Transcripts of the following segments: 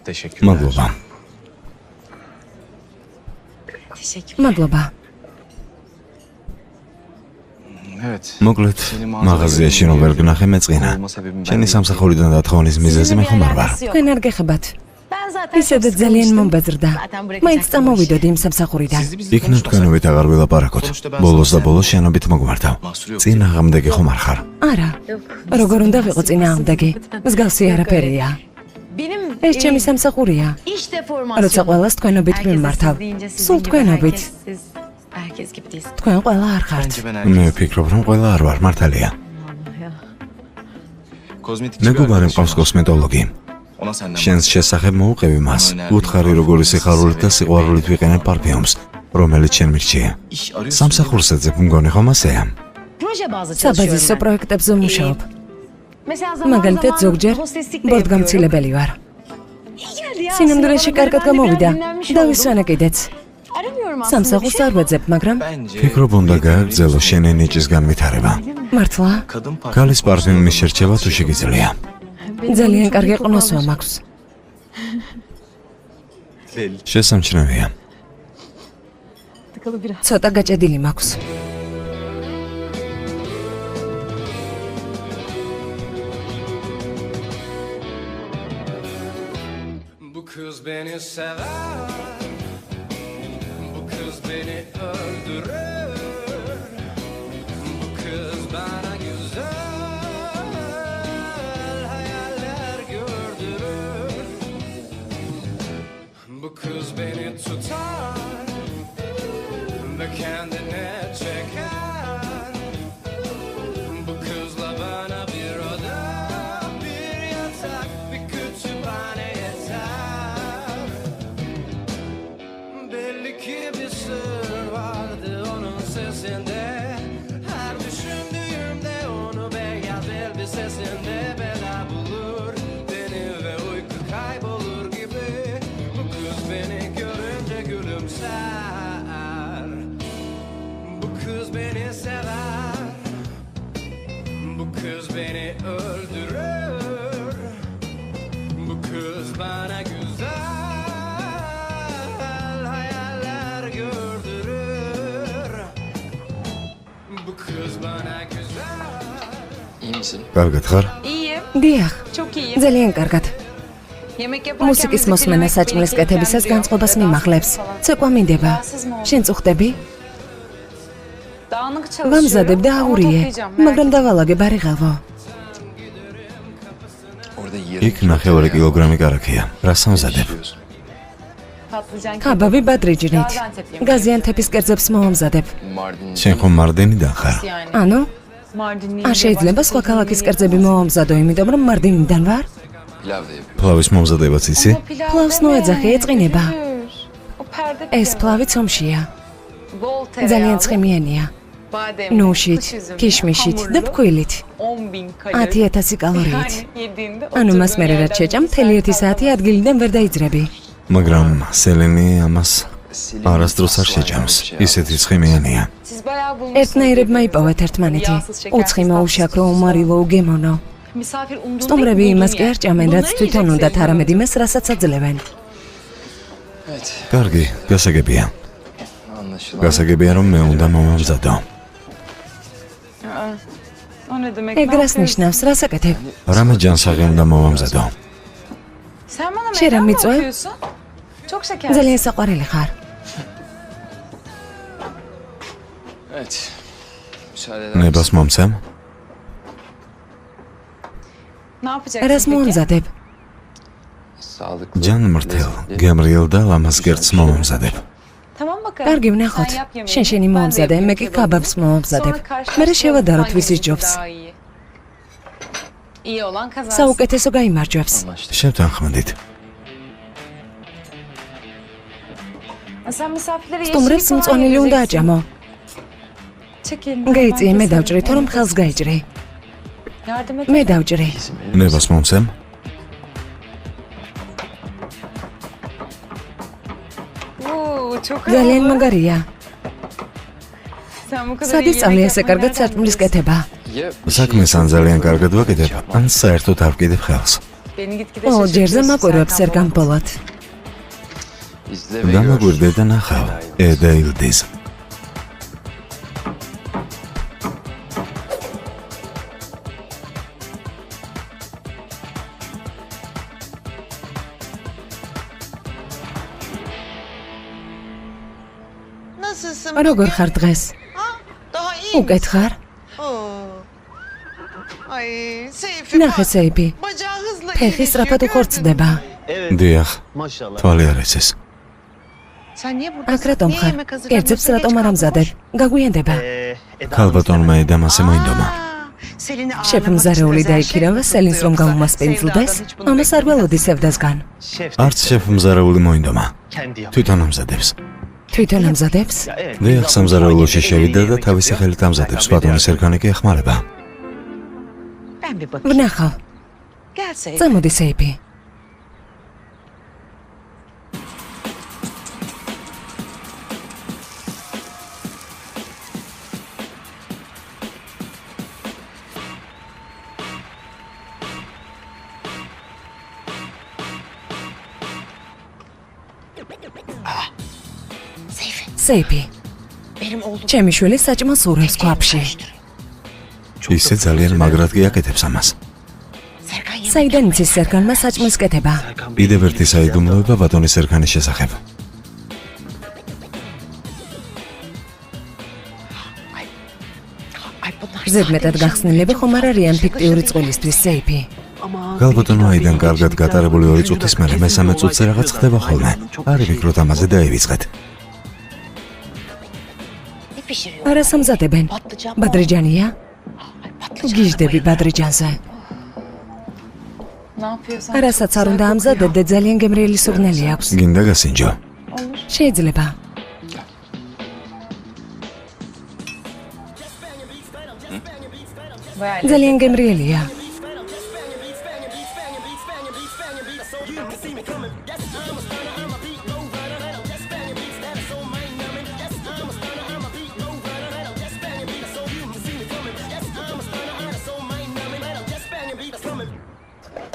მადლობა. მადლობა. მოკლედ, მაღაზიაში რომ ვერ გნახე მეწყინა. შენი სამსახურიდან დათხოვნის მიზეზი მე ხომ არ ვარ. თქვენ არ გეხებათ. ისედაც ძალიან მომბაზრდა. მაინც წამოვიდოდი იმ სამსახურიდან. იქნებ თქვენობით აღარ ვილაპარაკოთ. ბოლოს და ბოლოს შენობით მოგმართავ. წინააღმდეგი ხომ არ ხარ? არა. როგორ უნდა ვიყო წინააღმდეგი? მსგავსი არაფერია. ეს ჩემი სამსახურია. როცა ყველას თქვენობით მიმართავ. სულ თქვენობით. თქვენ ყველა არ ხართ. მე ვფიქრობ, რომ ყველა არ ვარ, მართალია. მეგობარი მყავს კოსმეტოლოგი. შენს შესახებ მოუყევი მას. უთხარი როგორი სიხარულით და სიყვარულით ვიყენებ პარფიუმს, რომელიც შენ მირჩია. სამსახურს ეძებ მგონი ხომ ასეა? საბაზისო პროექტებზე ვმუშაობ. მაგალითად ზოგჯერ ბორტგამცილებელი ვარ. სინამდვილეში კარგად გამოვიდა. დავისვენე კიდეც. სამსახურს არ ვეძებ, მაგრამ ფიქრობ უნდა გააგრძელო შენი ნიჭის განვითარება. მართლა? ქალის პარფიუმის შერჩევა თუ შეგიძლია. ძალიან კარგი ყნოსვა მაქვს. შესამჩნევია. ცოტა გაჭედილი მაქვს. Bu kız beni sever, bu kız beni öldürür, bu kız bana güzel hayaller gördürür, bu kız beni tutar ve kendine çeker, bu kızla bana bir oda, bir yatak, bir kütüphane yeter. Belli ki bir sır vardı onun sesinde, her düşündüğümde onu beyaz elbisesinde bela bulur beni ve uyku kaybolur gibi. Bu kız beni görünce gülümser, bu kız beni sever, bu kız beni öldürür, bu kız bana güzel hayaller gördürür, bu kız bana güzel. İyi misin? კარგად ხარ? İyiyim. დიახ, Çok iyiyim. ძალიან კარგად. Yemek yaparken მუსიკის müzik მოსმენა dinlemek საჭმლის beni კეთებისას keyiflendiriyor. განწყობას Ve მიმაღლებს. rahatsız falan. ცეკვა მინდება. Rahatsız mı oldun? შენ წუხდები? Dağınık çalışıyorum. ვამზადებ და ama აურიე, toplayacağım, merak მაგრამ დავალაგებ არ იღალვო. Orada 20 იქ 9 კილოგრამი კარაქია. რას ამზადებ? Patlıcan ქაბაბი ბადრიჯნით. Gaziantep'liyim. გაზიანთეფის კერძებს მოვამზადებ. Mardin. შენ ხომ მარდენიდან ხარ? Yani. ანუ, Mardinliyim არ ve შეიძლება başka სხვა ქალაქის bir კერძები მოვამზადო, იმიტომ რომ მარდინიდან ვარ. Pilav da yapıyor. ფლავის მომზადებაც იცი? Ama pilav Plavs deme, noedzakı, etzğineba. gülür. O perde ეს pilavı. ფლავი ცომშია. Bol ძალიან tereyağlı, ცხიმიანია. bademli, ნუშით, kuş üzümlü, ქიშმიშით და hamurlu, ფქვილით. 10.000 kalori. 10,000 კალორიით. Yani yediğinde ანუ მას oturduğun მე რაც yerden შეჭამ, bir მთელი 1 saat საათი kalmaz. ადგილიდან ვერ დაიძრები. მაგრამ სელენი ამას არასდროს არ შეჭამს. ისეთი ცხიმიანია. Siz bayağı bulmuşsunuz. ერთნაირებმა იპოვეთ ერთმანეთი. უცხიმო, უშაქრო, უმარილო, უგემონო. Misafir umduğunda სტუმრები buldun იმას კი yer. არ ჭამენ, რაც Bunları თვითონ yiyeceksin. უნდათ, არამედ იმას, რასაც აძლევენ. Evet. კარგი, გასაგებია. Anlaşılan. გასაგებია რომ მე უნდა მომამზადო. O ne demek? ეგ Ne რას yapıyorsun? ნიშნავს, რას აკეთებ? რამე ჯანსაღი უნდა მომამზადო. Sen bana Şeren meydan mı mitsoy? okuyorsun? Çok şekersin. ძალიან საყვარელი ხარ. Evet. Müsaade eder ნებას misin? მომცემ? Ne yapacaksın რას peki? მოვამზადებ? Sağlıklı. ჯან მრთელ, lezzetli. გემრიელ და ლამაზ კერძს მომამზადებ. Tamam bakalım. კარგი Sen ვნახოთ. yap yemeğini, შენ შენი ben de მომამზადე, yapayım მე კი kebabı. კაბაბს მომამზადებ. Sonra მე karşılaştıralım, შევადაროთ hangisi ვისის ჯობს. daha iyi. İyi olan kazansın. საუკეთესო გაიმარჯვებს. Anlaştık. შევთანხმდით. Sen misafirlere სტუმრებს yeşillik falan მწვანილი უნდა yedireceksin. აჭამო. Çek elinden, გაიწიე, ben მე keserim. დავჭრე, თორემ ხელს გაიჭრე. Yardım et. მე დავჭრე. ნებას მომცემ? Oo, çok ძალიან havalı. მაგარია. Sen bu kadar სად iyi ისწავლე yemek ესე yapmayı კარგად nereden სარწმულის biliyorsun? კეთება? Ya საქმეს ან ძალიან კარგად ვაკეთებ, ან საერთოდ არ ვკიდებ ხელს. Beni gitgide ო ჯერზე şaşırtıyorsun მაკვირვებს Serkan Serkan Polat. Polat. İzle ve gör. გამაგვირდე და ნახავ. eda ildiz. Nasılsın? როგორ ხარ დღეს? Daha iyi უკეთ ხარ? Oo. Ay Seyfi ნახე სეიფი. bacağı hızla ფეხი iyileşiyor, სწრაფად gördün mü? უხორცდება. დიახ, Maşallah. თვალი არ იცის. Sen niye buradasın? აქ რატომ Niye ხარ? yemek hazırlamıyorsun? კერძებს Geç რატომ არ kaldın, ამზადებ? გაგვიანდება. ქალბატონმა ედამ ასე მოინდომა. Selin'i შეფ ağırlamak მზარეული istesen დაიქირავა şef სელის რომ yoksa გაუმასპინძლდეს, Sevda'dan hiç bunu ამას არ ველოდი სევდასგან. Şef არც შეფ მზარეული მოინდომა. kendi yapıyor. თვითონ ამზადებს. თვითონ ამზადებს? Evet. დიახ, სამზარეულოში შევიდა და თავისი ხელით ამზადებს. ბატონი სერგანი კი ეხმარება. Ben bir bakayım. ვნახავ. Gel Seyfi. წამოდი სეიფი. სეიფი. Benim oğlum ჩემი შვილი საჭმელს ურევს ქვაფში. ისე ძალიან მაგრად კი აკეთებს ამას. Serkan yemek საიდან იცის სერგანმა საჭმელს კეთება? კიდევ ერთი საიდუმლოება ბატონი სერგანის შესახებ. Ay bunlar ზედმეტად გახსნილები ხომ არ არიან ფიქტიური წყვილისთვის სეიფი. გალბატონო აიდან კარგად გატარებული 2 წუთის მერე მესამე წუთზე რაღაც ხდება ხოლმე. არ ვიფიქროთ ამაზე დაივიწყეთ. ne pişiriyor? არას ამზადებენ? Patlıcan. ბადრიჯანია? Ay patlıcan. გიждები ბადრიჯანზე. Ne yapıyorsan? რასაც არ უნდა ამზადებდე, ძალიან გემრიელი სურნელი აქვს. გინდა გასინჯო. შეიძლება. Bayağı ძალიან გემრიელია.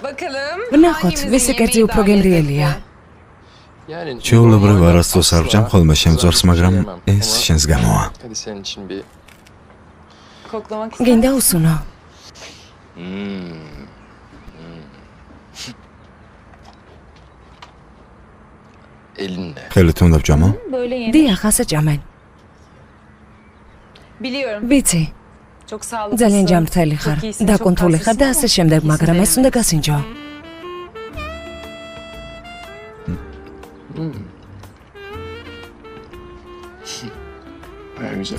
Bakalım. ვნახოთ, ვისი კერძი უფრო გემრიელია. Yani ჩვეულებრივ არასდროს არ ვჭამ ხოლმე შემწვარს, მაგრამ ეს შენს გამოა. Hadi senin için bir Koklamak ister. გინდა უსუნო. elinle. ხელით უნდა ვჭამო? Böyle yeni. დიახ, ასე ჭამენ. Biliyorum. ვიცი, Çok sağlıklısın. ძალიან ჯანმრთელი ხარ. Çok iyisin, დაკონტროლი çok ხარ და tatlısın ასე შემდეგ, ama მაგრამ ეს უნდა გასინჯო.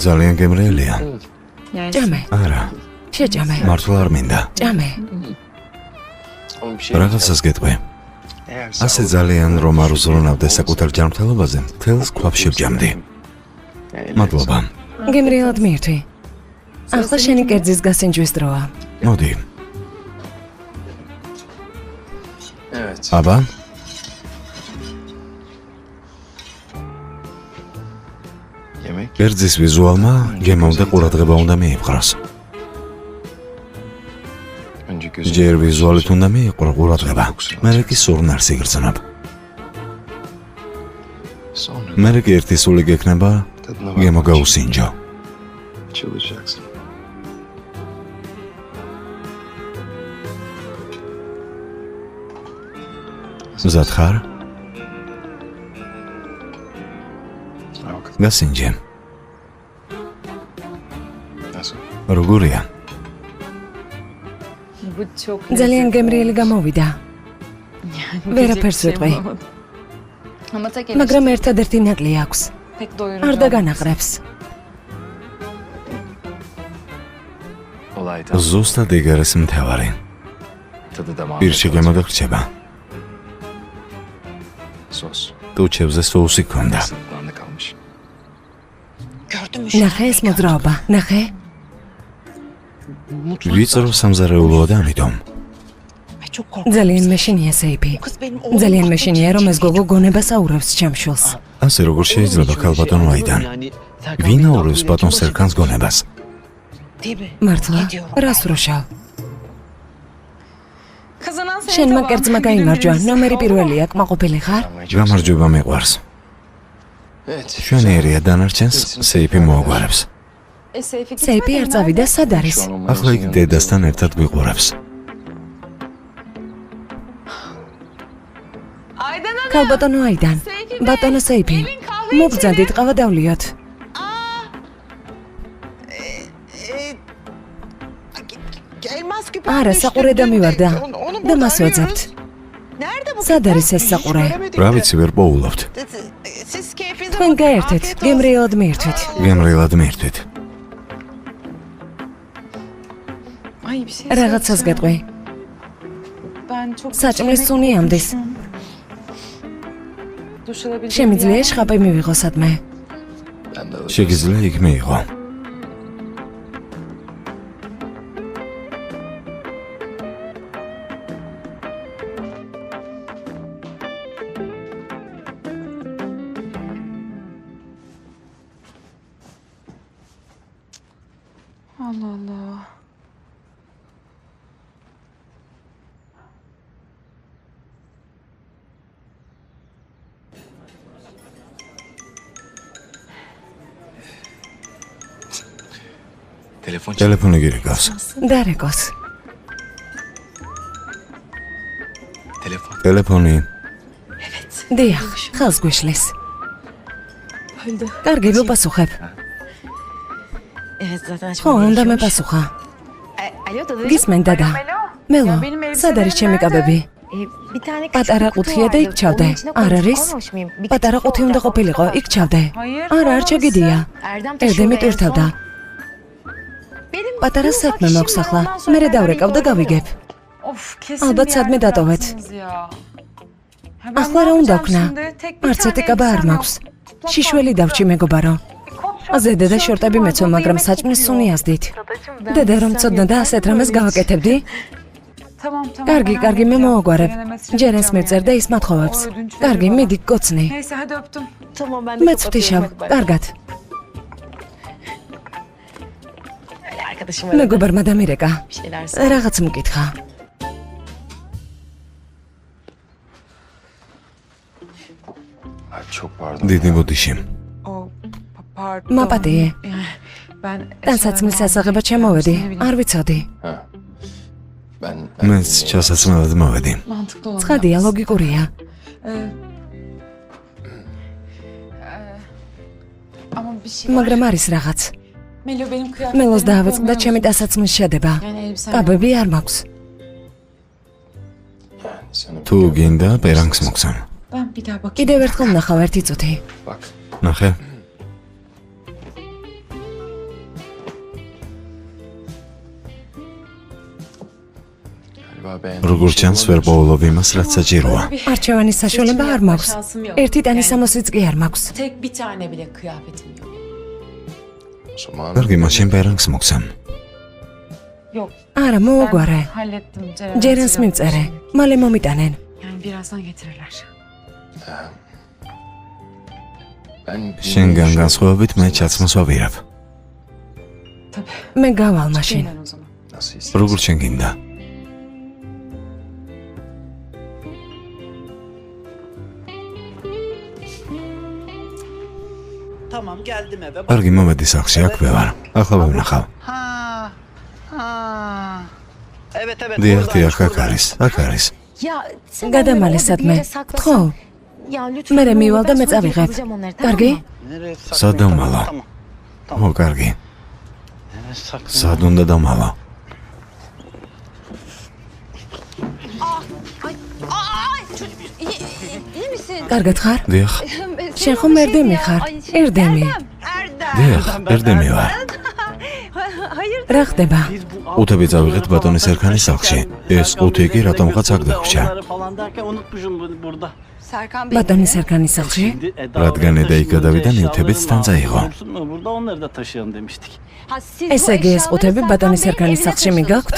ძალიან გემრიელია. Yani ჭამე, არა, შეჭამე. მართლა არ მინდა. ჭამე. Ama bir şey რაღაცას გეტყვი. ასე ძალიან რომ არ უზრუნავდე საკუთარ ჯანმრთელობაზე, თელს ქვაფში ვჭამდი. მადლობა. გემრიელად მირთვი. ახლა შენი კერძის გასინჯვის დროა. მოდი. Evet. აბა, Yemek. კერძის ვიზუალმა გემოვნდა ყურადღება უნდა მიიპყროს. Önce gözüm. ჯერ ვიზუალით უნდა მიიყრო ყურადღება. მერე კი სურნელს იგრძნობ. Sonra მერე კი ერთი სული გექნება, tadına გემო bakmak გაუსინჯო. için çalışacaksın. მზად ხარ? Bak. გასინჯე. Nasıl? როგორია? bu çok ძალიან გემრიელი გამოვიდა. ვერაფერს ვეტყვი, Ama tek მაგრამ ერთადერთი ნაკლი აქვს. pek doyurucu. არ დაგანაყრებს. Olay tam. ზუსტად ეგ არის მთავარი. Tadı damağında. პირში გემოდაგრჩება. Sos. ტუჩებზე соуსი ქონდა. Sırtlandı kalmış. Gördün mü şu ნახე ეს მოძრაობა, ნახე. ვიწრო სამზარეულოა და ამიტომ Ay çok korkunç. ძალიან მეშინია სეიფი. Bu kız benim oğlum. ძალიან მეშინია რომ ეს გოგო გონებას აურევს ჩემშულს. ასე როგორ შეიძლება ქალბატონო აიდან? ვინ აურევს ბატონ სერგანს გონებას? Değil mi? მართლა? Ne diyor? რას ვროშავ? Kazanan შენმა კერძმა გაიმარჯვა, ნომერი პირველია, კმაყოფილი ხარ? გამარჯვება მიყვარს. შვენიერია დანარჩენს სეიფი მოაგვარებს. სეიფი არ წავიდა, სად არის? ახლა იქ დედასთან ერთად გვიყურებს. ქალბატონო აიდან, ბატონო სეიფი, მოგძანდით ყავა დავლიოთ. Elmas küpe. არა, საყურე დამივარდა და მას ვაძებთ. Nerede bu? სად არის ეს საყურე? რა ვიცი, ვერ პოულობთ. Siz keyfinize თქვენ bakın. გაერთეთ, Afiyet olsun. გემრიელად მიირთვით. გემრიელად მიირთვით. Ay bir şey რაღაცას söyleyeceğim. გეტყვი. Ben çok საჭმლის სუნი ამდის. duş alabileceğim bir შემიძლია yer var mı? შხაპი მივიღო სადმე. შეგიძლია იქ მიიღო. Allah Allah. ტელეფონი გირეკავს. დარეკოს. ტელეფონი. დიახ, ხელს გვიშლის. Öldü. კარგი, ვიპასუხებ. Evet zaten ხო, უნდა მეპასუხა. Alo dadı. გისმენ დადა. მელო, სად არის ჩემი კაბები? Bir tane პატარა ყუთია და იქ ჩავდე. არ არის? პატარა ყუთი უნდა ყოფილიყო, იქ ჩავდე. არა, არ ჩაგიდია. ერდემი ტვირთავდა. პატარა საქმე მაქვს ახლა. მერე დავრეკავ და გავიგებ. Of kesin Albet bir sadme yerde datovet. bıraktınız ya. Ha, ben ახლა ne რა უნდა yapacağım ვქნა? şimdi? Tek bir არც tane ერთი კაბა არ elbisem მაქვს. yok. შიშველი დავჭი მეგობარო. ზედა და შორტები მეცო, მაგრამ საჭმლის სუნი ასდით. დედა რომ წოდნა და ასეთ რამეს გავაკეთებდი? Tamam tamam. კარგი, ben კარგი, მე halledeceğim. მოვაგვარებ. Denemetre ჯერ ეს yapacağım მივწერ და yani. ის მათხოვებს. O ödünç კარგი, veriyorum. მიდი, გოცნი. Neyse hadi öptüm. Tamam ben მეც ვთიშავ. კარგად. Arkadaşım მეგობარმა დამირეკა. bir şeyler söyle. რაღაც მკითხა. Çok pardon. დიდი ბუდიში. O pardon. მაპატიე. Yani ben ტანსაცმლის ასაღება ჩამოვედი. არ ვიცოდი. მეც ჩასაცმელად მოვედი. Mantıklı olan. ცხადია, ლოგიკურია. Ama bir şey var. მაგრამ არის რაღაც. Melo benim kıyafetlerimi მელოს დაავეწყდა koymuyor ჩემი musun? ტანსაცმლის შედება. Yani elbisem yok. კაბები არ მაქვს. თუ გინდა პერანგს მოგცემ. Ben bir daha bakayım. კიდევ ერთხელ ნახავ ერთი წუთი. ნახე. როგორ ჩანს ვერ პოულობ იმას, რაც საჭიროა. არჩევანის საშუალება არ მაქვს. ერთი ტანის სამოსიც კი არ მაქვს. Tek bir tane bile kıyafetim yok. კარგი, მაშინ პერანგს მოგცემ. Yok. არა, მოუგვარე. Hallettim. Ceren ჯერენს მივწერე. მალე მომიტანენ. Yani birazdan getirirler. შენგან განსხვავებით მე ჩაცმას ვავირებ. მე გავალ მაშინ. Ben o zaman. როგორ შენ გინდა? Tamam geldim eve. კარგი, მომედი სახლში, აქ ვეღარ. ახლა ვვნახავ. Ha. Ha. Evet evet. დიახ, buradaymış, დიახ, აქ buradaymış. არის, აქ არის. გადამალე სადმე. თქო, მერე მივალ და მე წავიღებ. კარგი? Nereye saklayayım? სად დავმალა? Tamam. ო, კარგი. Nereye saklayayım? სად უნდა დავმალა? კარგად ხარ? დიახ, შენ ხომ ერდემი ხარ? ერდემი. დიახ, ერდემი ვარ. რა ხდება? Biz bu ყუთები წავიღეთ ბატონის ერქანის სახლში. ეს ყუთი კი რატომღაც აქ დაგვჭა. Onları falan derken unutmuşum burada. ბატონის ერქანის სახლში? Şimdi Eda რადგან eda იქ გადავიდა, ნივთებიც თან წაიღო. Burada onları da taşıyalım demiştik. ესე იგი ეს ყუთები ბატონის ერქანის სახლში მიგაქვთ?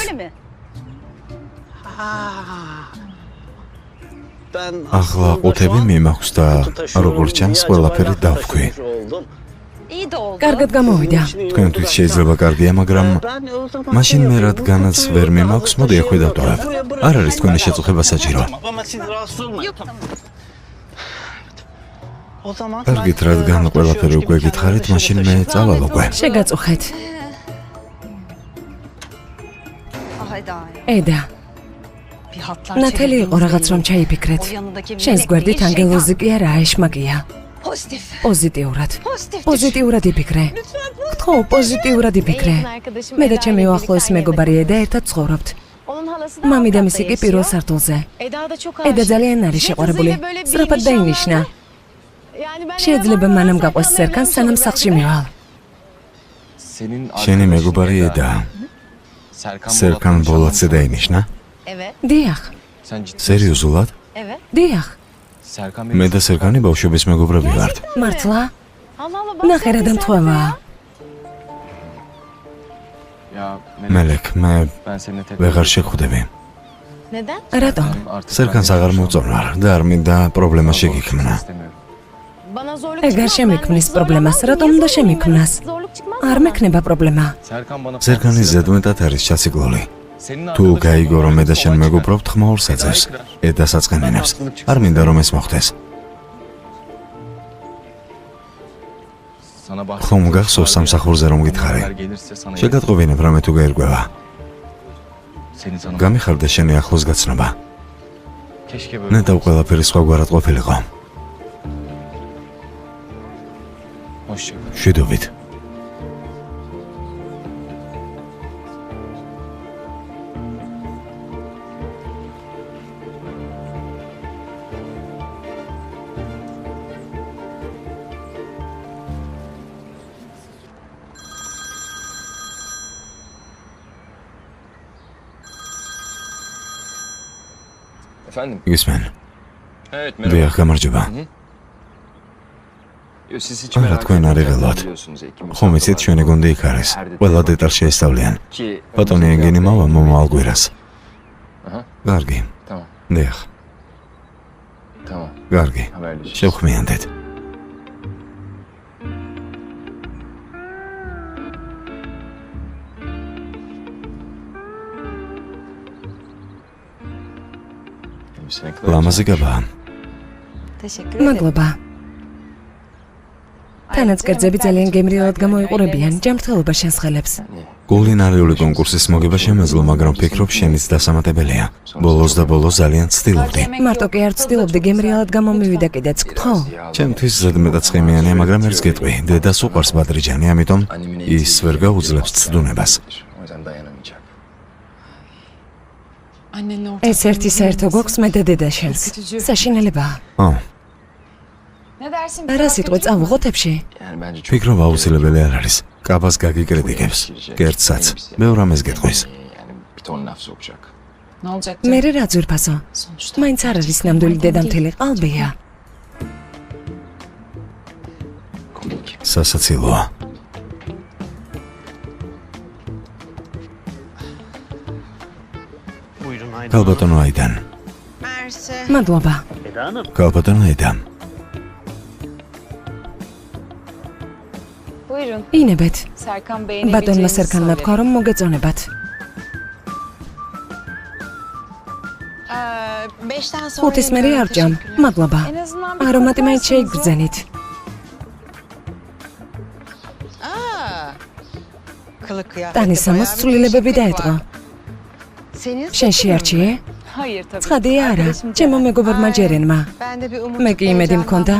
Ben ახლა ყუთები მიმაქვს და როგორც ჩანს, ყველაფერი დავთქვი. კარგად გამოვიდა. თქვენთვის შეიძლება კარგია, მაგრამ მაშინ მე რადგანაც ვერ მიმაქვს, მოდი აქვე დავტოვებ. არ არის თქვენი შეწუხება საჭირო. კარგით, რადგან ყველაფერი უკვე გითხარით, მაშინ მე წავალ უკვე. შეგაწუხეთ. ედა, ნათელი იყო რაღაც რომ ჩაიფიქრეთ. შენს გვერდით ანგელოზი კი არაა, ეშმაკია. პოზიტიურად. პოზიტიურად იფიქრე. გთხოვ, პოზიტიურად იფიქრე. მე და ჩემი უახლოესი მეგობარი ედა ერთად ცხოვრობთ. მამი და მისი კი პირველ სართულზე. ედა ძალიან არის შეყვარებული. სწრაფად დაინიშნა. შეიძლება მანამ გაყვეს სერკანს, სანამ სახლში მივალ. შენი მეგობარი ედა. სერკან ბოლოცე დაინიშნა? დიახ, სერიოზულად? დიახ. მე და სერკანი ბავშვობის მეგობრები ვართ. მართლა? ნახე რა დამთხოვაა. მელეკ, მე ვეღარ შეგხვდები. რატომ? სერკანს აღარ მოუწონარ და არ მინდა პრობლემა შეგიქმნა. ეგ არ შემიქმნის პრობლემას, რატომ უნდა შემიქმნას? არ მექნება პრობლემა. სერკანი ზედმეტად არის ჩაციკლული. თუ გაიგო რომ მე და შენ მეგობრობთ, ხმაურს აძევს. ედას აწყენინებს. არ მინდა რომ ეს მოხდეს. ხომ გახსოვს სამსახურზე რომ გითხარი? შეგატყობინებ რამე თუ გაირკვევა. გამიხარდა შენი ახლოს გაცნობა. ნეტავ ყველაფერი სხვაგვარად ყოფილიყო. შვიდობით. Efendim? გისმენ. Evet, დიახ, გამარჯობა. Siz hiç არა, merak თქვენ არ იღელვათ. ediyorsunuz ekibimiz. ხომ იცით, ჩვენი გუნდი იქ არის. ყველა დეტალს შეესწავლიან. Ki ბატონი ენგენი მავა მომავალ კვირას. Aha, კარგი. tamam, დიახ, tamam. კარგი. Haberleşiriz. შევხვმიანდეთ. ლამაზი გაბაა. მადლობა. თანაც კერძები ძალიან გემრიელად გამოიყურებიან, ჯანმრთელობა შენს ხელებს. კულინარიული კონკურსის მოგება შემეძლო, მაგრამ ფიქრობ შენიც დასამატებელია. ბოლოს და ბოლოს ძალიან ცდილობდი. მარტო კი არ ვცდილობდი, გემრიელად გამომივიდა კიდეც, გთხოვ. ჩემთვის ზედმეტად ცხიმიანია, მაგრამ ერთს გეტყვი, დედას უყვარს ბადრიჯანი, ამიტომ ის ვერ გაუძლებს ცდუნებას. O yüzden dayanamayacak. Annenle ortak ეს ერთი საერთო გვაქვს მე და დედა შენს. საშინელებაა. ო, Ne dersin? რა სიტყვი წავუღოთ ებში? Yani bence çok ფიქრობ აუცილებელი არ არის. კაბას გაგიკრიტიკებს. კერძსაც. ბევრ ამას გეტყვის. yani bir ton laf sokacak. Ne olacak? მე რა ძვირფასო? Sonuçta მაინც არ არის ნამდვილი დედამთილი ყალბია. Komik. სასაცილოა. ქალბატონო აიდან. მადლობა. ქალბატონო აიდა. Buyurun. ინებეთ. Serkan ბატონმა სერკანმა თქვა რომ მოგეწონებათ. 5-dən sonra ხუთის მერე არ ჭამ. მადლობა. En azından არომატი მაინც შეიგრძენით. ტანის ამას ცვლილებები დაეთყო. შენ შეარჩიე? Hayır tabii. ცხადია არა, ჩემო მეგობარმა ჯერენმა. მე კი იმედი მქონდა.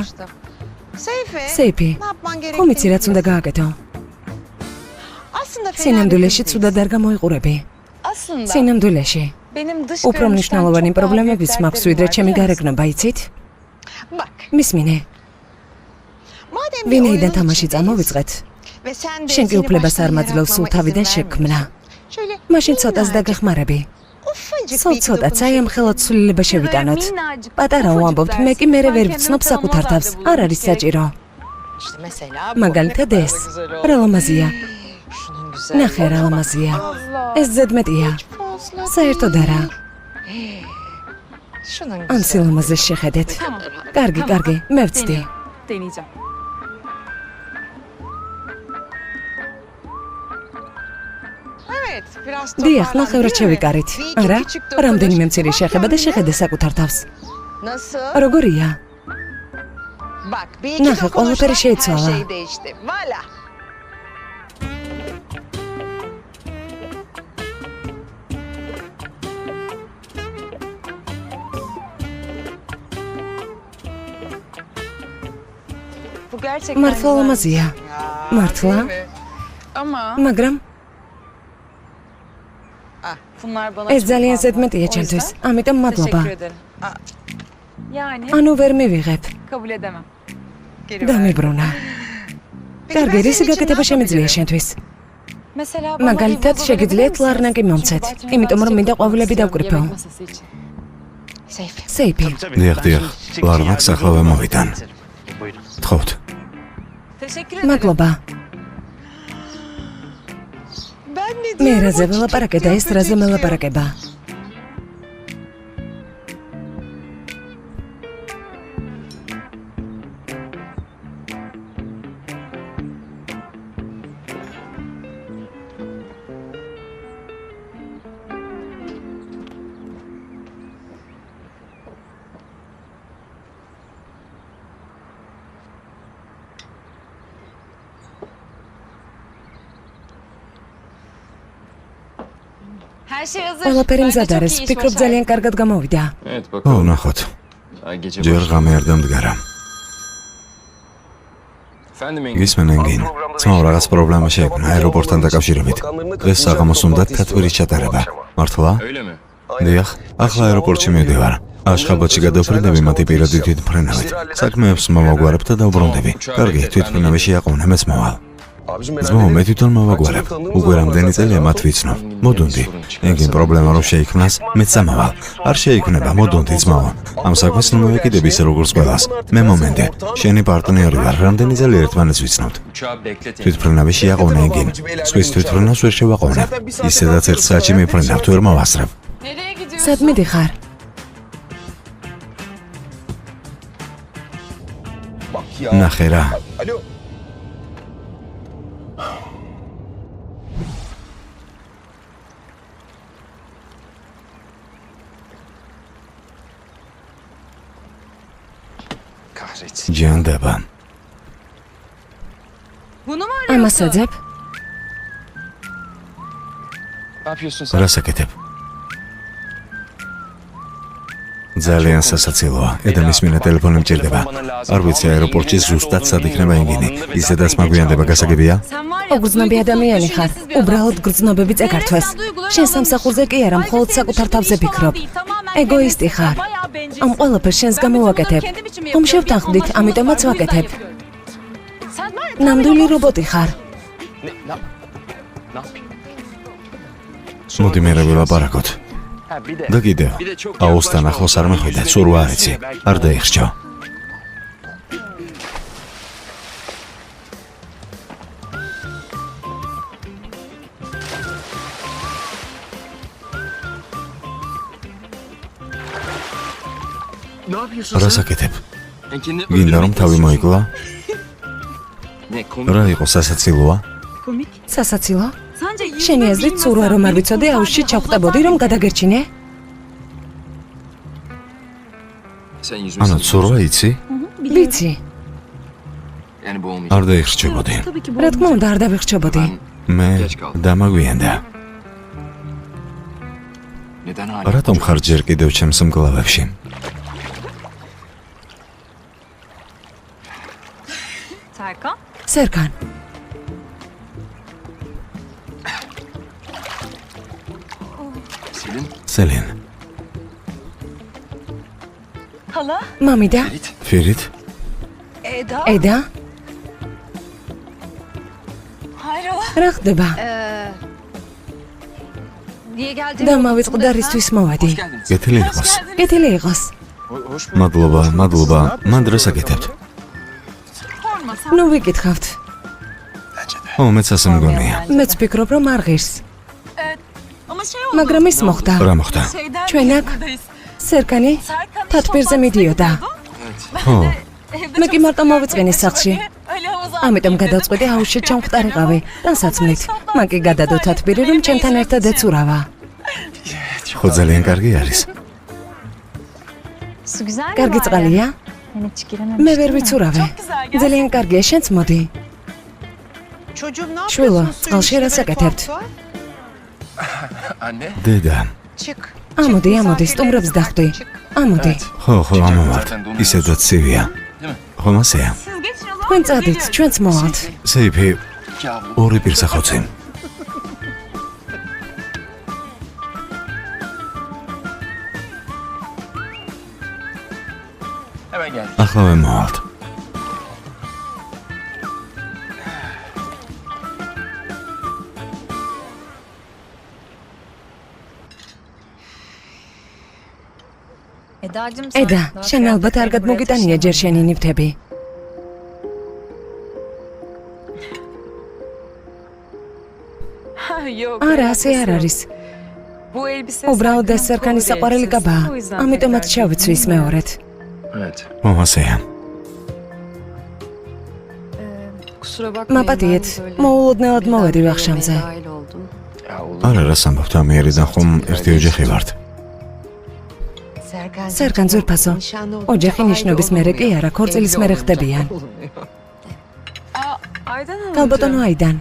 სეიფი, ხომ იცი რაც უნდა გააკეთო? სინამდვილეში ცუდად არ გამოიყურები. Aslında სინამდვილეში. benim dış უფრო მნიშვნელოვანი პრობლემებიც მაქვს ვიდრე ჩემი გარეგნობა, იცით? მისმინე, ვინაიდან თამაში წამოვიწყეთ, შენ კი უფლებას არ მაძლევს სულ თავიდან შექმნა. მაშინ ცოტას დაგეხმარები. სულ ცოტაც აი ამ ხელად ცვლილება შევიტანოთ. პატარა ვამბობთ, მე კი მერე ვერ ვიცნობ საკუთარ თავს, არ არის საჭირო. მაგალითად ეს, რა ლამაზია. ნახე რა ლამაზია. ეს ზედმეტია. საერთოდ არა. ამ სილამაზეს შეხედეთ. კარგი, კარგი, მე ვწდი. deneyeceğim. დიახ, ნახევრად შევიკარით. არა, რამდენიმე მცირე შეხება და შეხედე საკუთარ თავს. როგორია? ნახე, ყველაფერი შეიცვალა. მართლა ლამაზია. მართლა? მაგრამ ეს ძალიან ზედმეტია ჩემთვის, ამიტომ მადლობა. ანუ ვერ მივიღებ. დამიბრუნა. კარგი, რისი გაკეთება შემიძლია შენთვის? მაგალითად, შეგიძლიათ ლარნაკი მომცეთ, იმიტომ რომ მინდა ყვავილები დავკრიფო. სეიფი. დიახ, ლარნაკს ახლა მოვიდან. თხოვთ. მადლობა. მე რაზე ველაპარაკე და ეს რაზე მელაპარაკება. ყველაფერი მზად არის, ვფიქრობ ძალიან კარგად გამოვიდა. ო, ნახოთ. ჯერ ღამე არ დამდგარა. გისმენ ენგინ, ძმაო რაღაც პრობლემა შეექმნა აეროპორტთან დაკავშირებით. დღეს საღამოს უნდა თათბირის ჩატარება. მართლა? დიახ, ახლა აეროპორტში მივდივარ. აშხაბადში გადავფრინდები მათი პირადი თვითმფრინავით. საქმეებს მოვაგვარებ და დავბრუნდები. კარგი, თვითმფრინავი შეაყოვნე, მეც მოვალ. ძმაო, მე თვითონ მოვაგვარებ. უკვე რამდენი წელია მათ ვიცნობ. მოდუნდი. ეგენ პრობლემა რომ შეიქმნას, მეც ამავალ. არ შეიქმნება, მოდუნდი ძმაო. ამ საქმეს მოვეკიდები ისე როგორც ყველას. მე მომენტე. შენი პარტნიორი ვარ, რამდენი წელი ერთმანეთს ვიცნობთ. თვითმფრინავი შეაყოვნე ეგენ. სხვის თვითმფრინავს ვერ შევაყოვნებ. ისედაც ერთ საათში მიფრინავ, თუ ვერ მოვასწრებ. სად მიდიხარ? ნახე რა. ჯანდება. ამას აძებ? რას აკეთებ? ძალიან სასაცილოა. ედამის მინა ტელეფონი მჭირდება. არ ვიცი აეროპორტში ზუსტად სად იქნება ენგინი. ისედაც მაგვიანდება, გასაგებია? უგრძნობი ადამიანი ხარ. უბრალოდ გრძნობები წეკართვეს. შენ სამსახურზე კი არა, მხოლოდ საკუთარ თავზე ფიქრობ. ეგოისტი ხარ. ამ ყველაფერს შენს გამო ვაკეთებ. ხომ შევთანხმდით, ამიტომაც ვაკეთებ. ნამდვილი რობოტი ხარ. მოდი მე ვილაპარაკოთ. და კიდევ, აუსთან ახლოს არ მეხვიდე, ცურვა არ იცი. არ დაიხსჯო. რას აკეთებ? გინდა რომ თავი მოიკლა? რა იყო სასაცილოა? სასაცილო? შენი აზრით ცურვა რომ არ ვიცოდე, აუზში ჩავხტებოდი რომ გადაგერჩინე? ანუ ცურვა იცი? ვიცი. არ დაიხსჯებოდი. რა თქმა უნდა, არ დავიხსჯებოდი. მე დამაგვიანდა. რატომ ხარ ჯერ კიდევ ჩემს მკლავებში? სერგან. სელინ. მამიდა? ფერით? ედა? რა ხდება? დამავიწყდა რისთვის მოვედი. გეთილი იყოს. კეთილი იყოს. მადლობა, მან დროს აკეთებთ. ნუ ვიკითხავთ. ო, მეც ასე მგონია. მეც ვფიქრობ რომ არ ღირს. მაგრამ ის მოხდა. რა მოხდა? ჩვენ აქ სერგანი თათბირზე მიდიოდა. ხო. მე კი მარტო მოვიწყინე სახლში. ამიტომ გადავწყვიტე აუშვით ჩამხტარიყავი, განსაცმლით. მან კი გადადო თათბირი, რომ ჩემთან ერთად ეცურავა. ხო ძალიან კარგი არის. Su güzel mi კარგი bari? წყალია? Ben hiç girememiştim მე ვერ de. ვიცურავე. ძალიან კარგია, შენც მოდი. Çocuğum ne შვილო, yapıyorsun? Suyun წყალში რა içinde böyle საკეთებთ? tuhaf tuhaf. Anne. დედა, Çık. ამოდი, ამოდი, სტუმრებს დახვდი. ამოდი. ხო, ამოვართ. ისედაც ცივია. ხო, მასეა. თქვენ წადით, ჩვენც მოვალთ. სეიფი, ორი პირსახოცი. Hemen gel. ახლა მოვალთ. ედა, შენ ალბათ არ გადმოგიტანია ჯერ შენი ნივთები. არა, ასე არ არის. უბრალოდ ეს სერკანი საყვარელი კაბაა, ამიტომაც შევიცვის მეორედ. Evet. ხო, მასეა. მაპატიეთ, მოულოდნელად მოვედი ვახშამზე. Ya olur. არა, რა სამბობთ ამიერიდან ხომ ერთი ოჯახი ვართ. სერკან ძვირფასო, ოჯახი ნიშნობის მერე კი არა, ქორწილის მერე ხდებიან. ქალბატონო აიდან,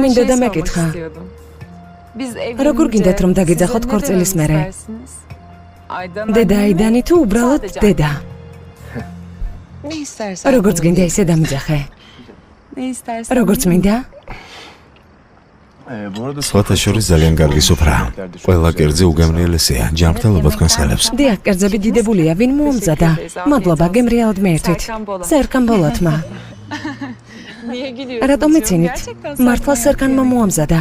მინდოდა მეკითხა. როგორ გინდათ რომ დაგიძახოთ ქორწილის მერე? დედა აიდანი თუ უბრალოდ დედა? Ne istersen. როგორც გინდა ისე დამიძახე. როგორც მინდა? Bu arada სხვათა შორის ძალიან კარგი სუფრაა. ყველა კერძი უგემრიელესია, ჯანმრთელობა თქვენს ხელებს. დიახ, კერძები დიდებულია, ვინ მოუმზადა? მადლობა, გემრიელად მიერთვით. სერკან ბოლათმა. რატომ იცინით? მართლა სერკანმა მოამზადა.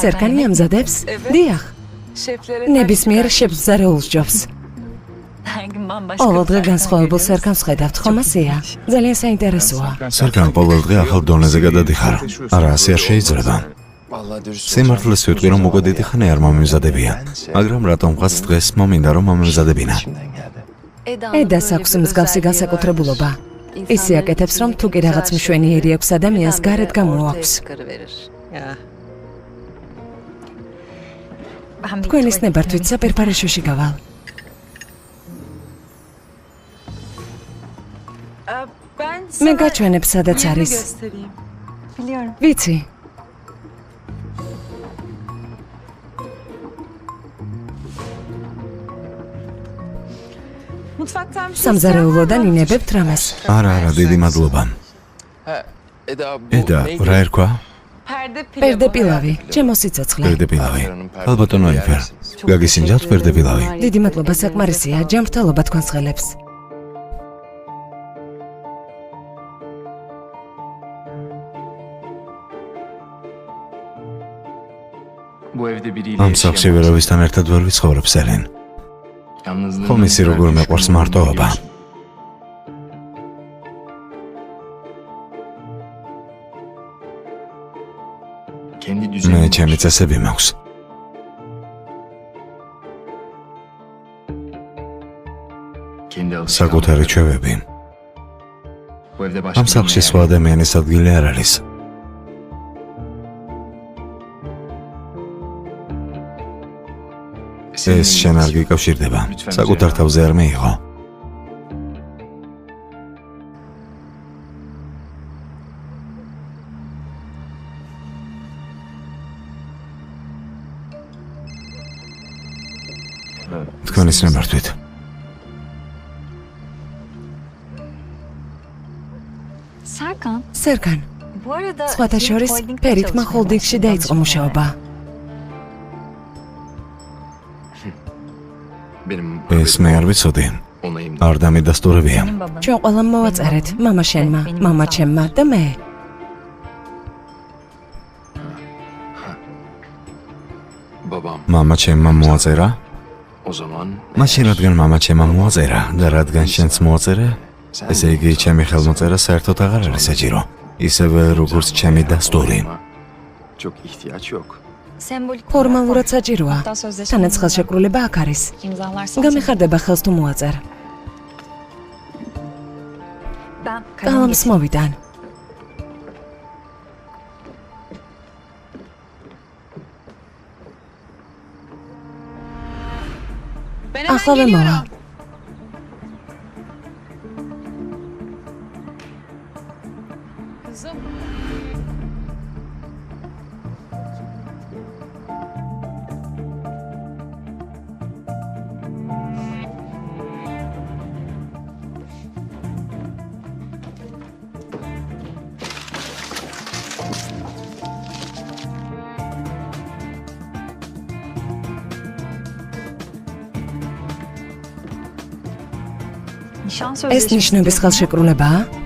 სერკანი ამზადებს? დიახ. ნებისმიერ შეფს ზარეულს ჯობს. ყოველ დღე განსხვავებულ სერკანს ხედავთ, ხომ ასეა? ძალიან საინტერესოა. სერგან ყოველ დღე ახალ დონეზე გადადიხარ. არა, ასე არ შეიძლება. vallahi dürüst სიმართლეს ვიტყვი, რომ უკვე დიდი ხანი არ მომემზადებია, მაგრამ რატომღაც დღეს მომინდა რომ მომემზადებინა. içinden geldi. ედას აქვს მსგავსი განსაკუთრებულობა. ისე აკეთებს, რომ თუ კი რაღაც მშვენიერი აქვს ადამიანს, გარეთ გამოაქვს. თქვენის ნებართვით საპირფარეშოში გავალ. მე გაჩვენებ, სადაც არის. Biliyorum. ვიცი. სამზარეულოდან ინებებთ რამეს. არა, დიდი მადლობა. ედა, რა ერქვა? პერდე პილავი, ჩემო სიცოცხლე. პერდებილავი. ალბათონო იფერ. გაგისინჯავთ პერდებილავი. დიდი მადლობა, საკმარისია, ჯანმრთელობა თქვენს ხელებს. Bu evde biriyle ამ სახლში ვერავისთან ერთად ვერ ვიცხოვრობ, სელენ. ხომ ისი როგორ მეყვარს მარტოობა. kendi მე düzenini ჩემი წესები მაქვს. kendi საკუთარი ჩვევები. Bu evde başka ამ სახლში birine სხვა ადამიანის ადგილი არ არის. ეს შენ არ გიკავშირდება. საკუთარ თავზე არ მიიღო. თქვენის ნებართვით. Serkan, სერკან, bu arada სხვათა შორის ფერითმა ჰოლდინგში დაიწყო მუშაობა. benim ეს მე არ ვიცოდი. ona imdat. არ დამიდასტურებია. ჩვენ ყველამ მოვაწერეთ, მამა შენმა, მამა ჩემმა და მე. Babam მამა ჩემმა მოაწერა? o zaman მაშინ რადგან მამა ჩემმა მოაწერა და რადგან შენც მოაწერე, ესე იგი ჩემი ხელმოწერა საერთოდ აღარ არის საჭირო. ისევე როგორც ჩემი დასტური. çok ihtiyaç yok. sembolik ფორმალურად საჭიროა. hatta sözleşme თანაც ხელშეკრულება აქ არის. imzalarsan გამიხარდება ხელს თუ მოაწერ. Ben კალამს მოვიდან. Ben hemen Ahlava geliyorum. moval. Kızım. nişan ეს sözleşmesi. ნიშნების ხელშეკრულებაა?